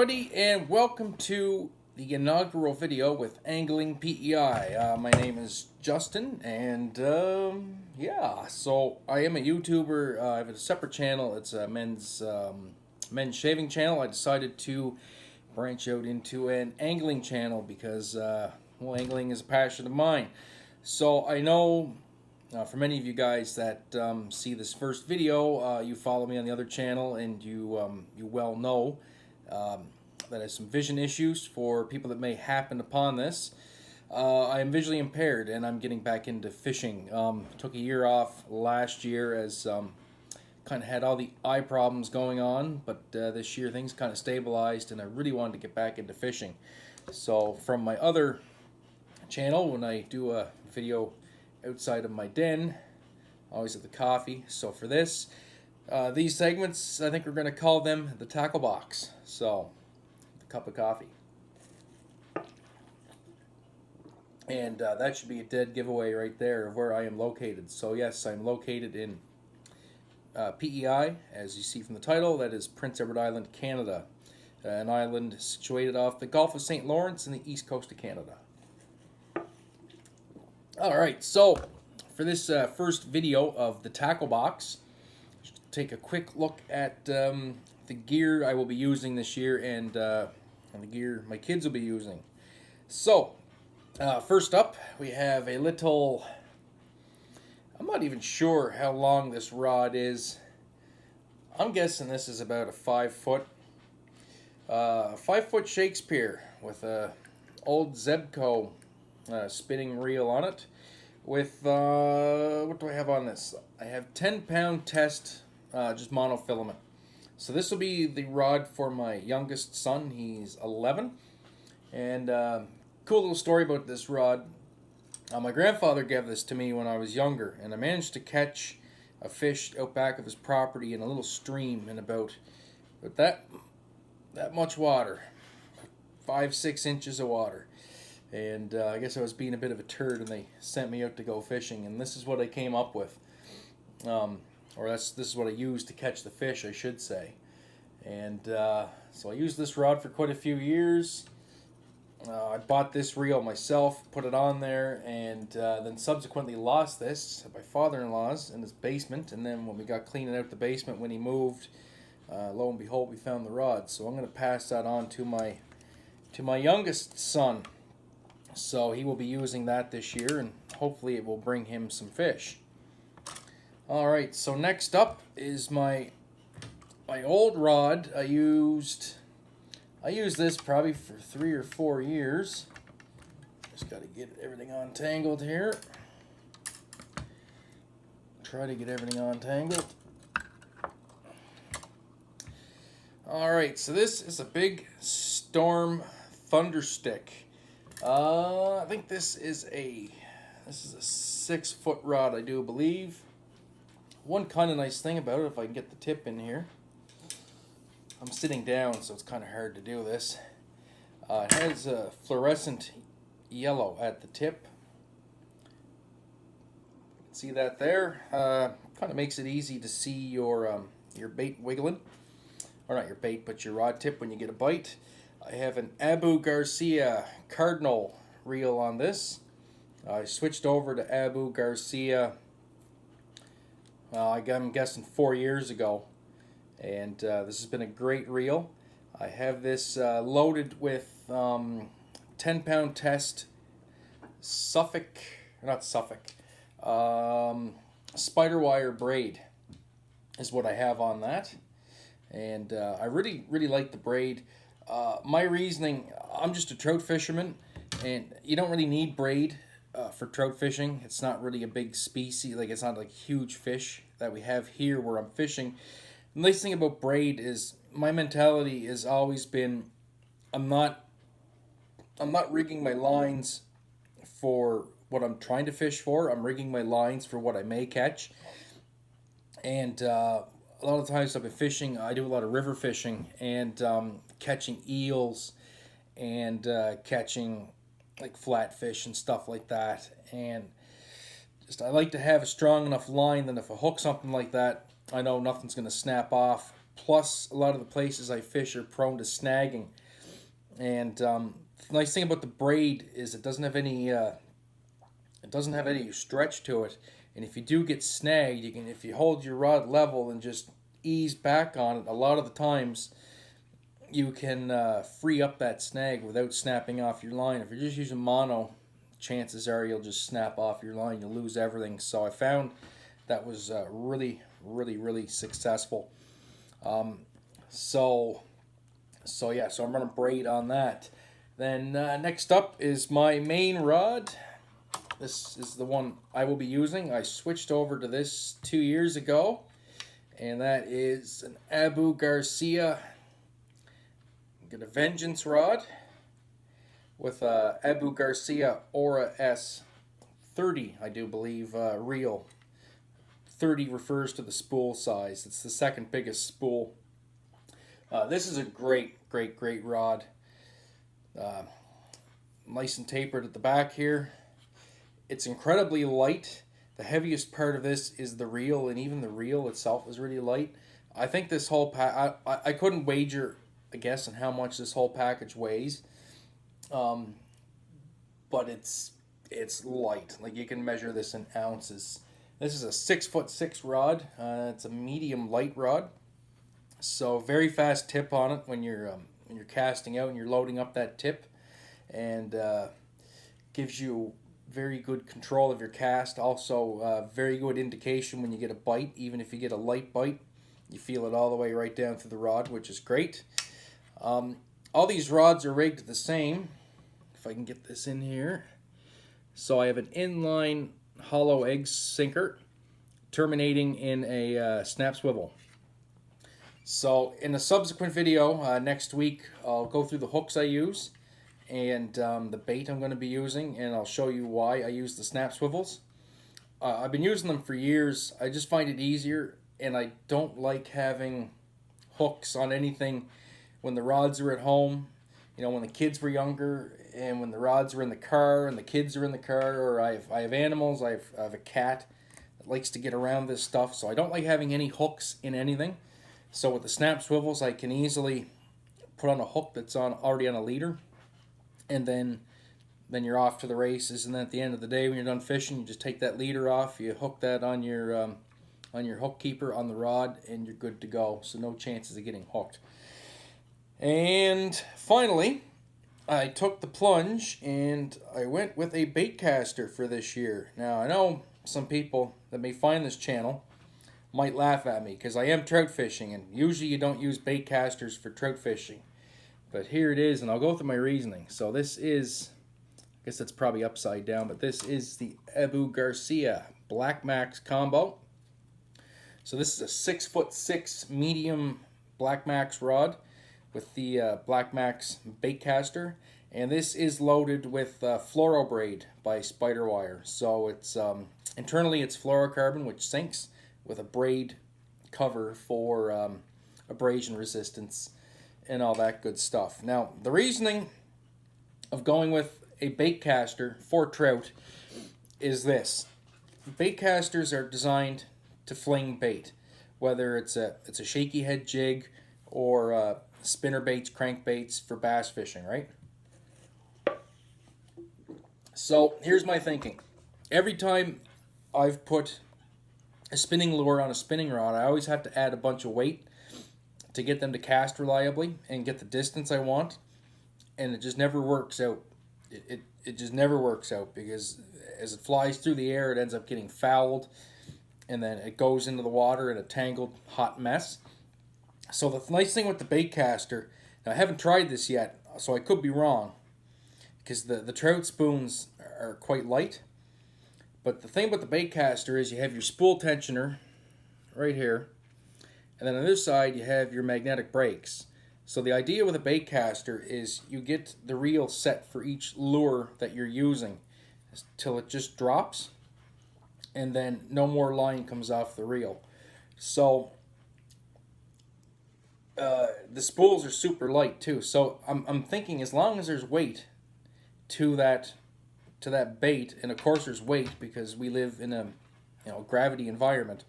everybody, and welcome to the inaugural video with Angling PEI. My name is Justin, and yeah, so I am a YouTuber. I have a separate channel. It's a men's shaving channel. I decided to branch out into an angling channel because, well, angling is a passion of mine. So I know for many of you guys that see this first video, you follow me on the other channel, and you well know that I have some vision issues. For people that may happen upon this, I am visually impaired, and I'm getting back into fishing. Took a year off last year as kind of had all the eye problems going on, but this year things kind of stabilized, and I really wanted to get back into fishing. So from my other channel, when I do a video outside of my den, always at the coffee. So for this, these segments, I think we're going to call them the tackle box. So, the cup of coffee. And that should be a dead giveaway right there of where I am located. So yes, I'm located in PEI, as you see from the title. That is Prince Edward Island, Canada. An island situated off the Gulf of St. Lawrence in the east coast of Canada. Alright, so for this first video of the tackle box, take a quick look at the gear I will be using this year, and the gear my kids will be using. So, first up, we have a little, I'm not even sure how long this rod is. I'm guessing this is about a 5-foot Shakespeare with a old Zebco spinning reel on it with, what do I have on this? I have 10-pound test, just monofilament. So this will be the rod for my youngest son. He's 11. And cool little story about this rod. My grandfather gave this to me when I was younger, and I managed to catch a fish out back of his property in a little stream in about that much water, 5-6 inches of water. And I guess I was being a bit of a turd, and they sent me out to go fishing, and this is what I came up with. Or this is what I used to catch the fish, I should say. And so I used this rod for quite a few years. I bought this reel myself, put it on there, and then subsequently lost this at my father-in-law's in his basement. And then when we got cleaning out the basement when he moved, lo and behold, we found the rod. So I'm going to pass that on to my youngest son. So he will be using that this year, and hopefully it will bring him some fish. Alright, so next up is my old rod. I used this probably for 3 or 4 years. Just got to get everything untangled here. Try to get everything untangled. Alright, so this is a big Storm Thunderstick. I think this is a 6-foot rod, I do believe. One kind of nice thing about it, if I can get the tip in here. I'm sitting down, so it's kind of hard to do this. It has a fluorescent yellow at the tip. See that there? Kind of makes it easy to see your bait wiggling. Or not your bait, but your rod tip when you get a bite. I have an Garcia Cardinal reel on this. I switched over to Garcia, I'm guessing 4 years ago. And this has been a great reel. I have this loaded with 10-pound test spiderwire braid is what I have on that. And I really like the braid. My reasoning, I'm just a trout fisherman, and you don't really need braid for trout fishing. It's not really a big species, like it's not like huge fish that we have here where I'm fishing. The nice thing about braid is my mentality has always been, I'm not rigging my lines for what I'm trying to fish for. I'm rigging my lines for what I may catch. And a lot of times I've been fishing, I do a lot of river fishing, and catching eels and catching like flatfish and stuff like that. And I like to have a strong enough line that if I hook something like that, I know nothing's going to snap off Plus, a lot of the places I fish are prone to snagging. And the nice thing about the braid is it doesn't have any stretch to it. And if you do get snagged, you can, if you hold your rod level and just ease back on it, a lot of the times you can free up that snag without snapping off your line. If you're just using mono, chances are you'll just snap off your line, you'll lose everything. So I found that was really, really, really successful. So I'm running braid on that. Then next up is my main rod. This is the one I will be using. I switched over to this 2 years ago, and that is an Abu Garcia. Get a Vengeance rod with a Abu Garcia Orra S 30, I do believe, reel. 30 refers to the spool size. It's the second biggest spool. This is a great rod. Nice and tapered at the back here. It's incredibly light. The heaviest part of this is the reel, and even the reel itself is really light. I think this whole pack, I couldn't wager a guess on how much this whole package weighs, but it's light. Like, you can measure this in ounces. This is a 6'6" rod. It's a medium light rod, so very fast tip on it when you're casting out and you're loading up that tip, and gives you very good control of your cast. Also, very good indication when you get a bite. Even if you get a light bite, you feel it all the way right down through the rod, which is great. All these rods are rigged the same. If I can get this in here. So I have an inline hollow egg sinker terminating in a snap swivel. So in a subsequent video next week, I'll go through the hooks I use and the bait I'm going to be using, and I'll show you why I use the snap swivels. I've been using them for years. I just find it easier, and I don't like having hooks on anything when the rods are at home. You know, when the kids were younger, and when the rods are in the car and the kids are in the car, or I have animals. I have a cat that likes to get around this stuff, so I don't like having any hooks in anything. So with the snap swivels, I can easily put on a hook that's already on a leader, and then you're off to the races. And then at the end of the day, when you're done fishing, you just take that leader off, you hook that on your hook keeper on the rod, and you're good to go. So no chances of getting hooked. And finally, I took the plunge and I went with a baitcaster for this year. Now, I know some people that may find this channel might laugh at me because I am trout fishing, and usually you don't use baitcasters for trout fishing. But here it is, and I'll go through my reasoning. So this is, I guess that's probably upside down, but this is the Abu Garcia Black Max combo. So this is a 6'6" medium Black Max rod with the Black Max baitcaster, and this is loaded with fluoro-braid by Spiderwire. So it's internally it's fluorocarbon, which sinks, with a braid cover for abrasion resistance and all that good stuff. Now, the reasoning of going with a baitcaster for trout is this: baitcasters are designed to fling bait, whether it's a shaky head jig or spinner baits, crankbaits for bass fishing, right? So here's my thinking. Every time I've put a spinning lure on a spinning rod, I always have to add a bunch of weight to get them to cast reliably and get the distance I want, and it just never works out. It just never works out, because as it flies through the air, it ends up getting fouled, and then it goes into the water in a tangled, hot mess. So the nice thing with the baitcaster, now I haven't tried this yet, so I could be wrong, because the trout spoons are quite light. But the thing about the baitcaster is you have your spool tensioner right here, and then on this side you have your magnetic brakes. So the idea with a baitcaster is you get the reel set for each lure that you're using till it just drops, and then no more line comes off the reel. So the spools are super light too. So I'm thinking, as long as there's weight to that bait, and of course there's weight because we live in a gravity environment,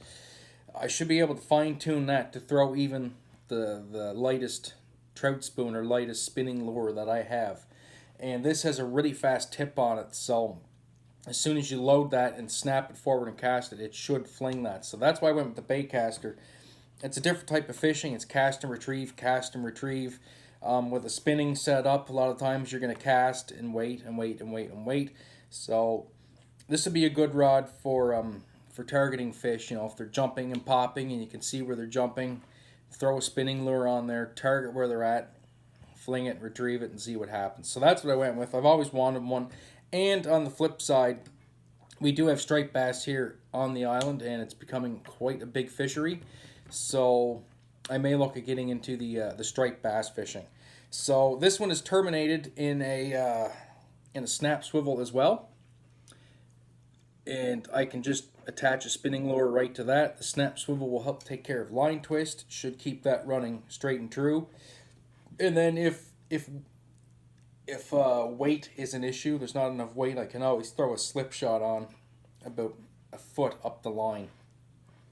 I should be able to fine tune that to throw even the lightest trout spoon or lightest spinning lure that I have. And this has a really fast tip on it, so as soon as you load that and snap it forward and cast it, it should fling that. So that's why I went with the baitcaster. It's a different type of fishing. It's cast and retrieve, cast and retrieve. With a spinning set up, a lot of times you're going to cast and wait and wait and wait and wait. So this would be a good rod for targeting fish. You know, if they're jumping and popping and you can see where they're jumping, throw a spinning lure on there, target where they're at, fling it, retrieve it, and see what happens. So that's what I went with. I've always wanted one. And on the flip side, we do have striped bass here on the island, and it's becoming quite a big fishery. So I may look at getting into the striped bass fishing. So this one is terminated in a snap swivel as well, and I can just attach a spinning lure right to that. The snap swivel will help take care of line twist. Should keep that running straight and true. And then if weight is an issue, there's not enough weight, I can always throw a slip shot on about a foot up the line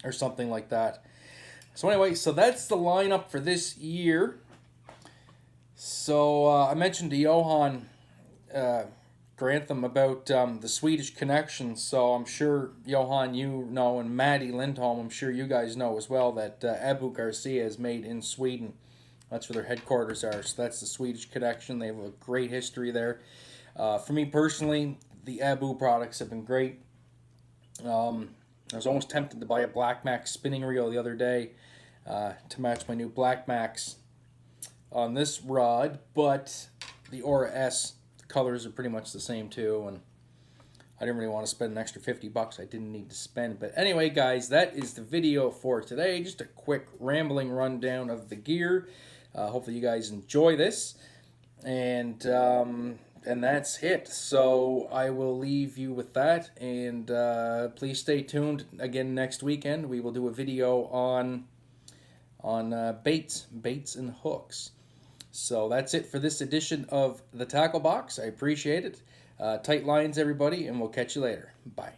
or something like that. So anyway, so that's the lineup for this year. So I mentioned to Johan Grantham about the Swedish connection. So I'm sure, Johan, you know, and Maddie Lindholm, I'm sure you guys know as well that Abu Garcia is made in Sweden. That's where their headquarters are. So that's the Swedish connection. They have a great history there. For me personally, the Abu products have been great. I was almost tempted to buy a Black Max spinning reel the other day to match my new Black Max on this rod, but the Orra S, the colors are pretty much the same too, and I didn't really want to spend an extra $50 I didn't need to spend. But anyway, guys, that is the video for today. Just a quick rambling rundown of the gear. Hopefully you guys enjoy this, and that's it. So I will leave you with that, and please stay tuned. Again, next weekend we will do a video on baits and hooks. So that's it for this edition of the Tackle Box. I appreciate it. Tight lines, everybody, and we'll catch you later. Bye.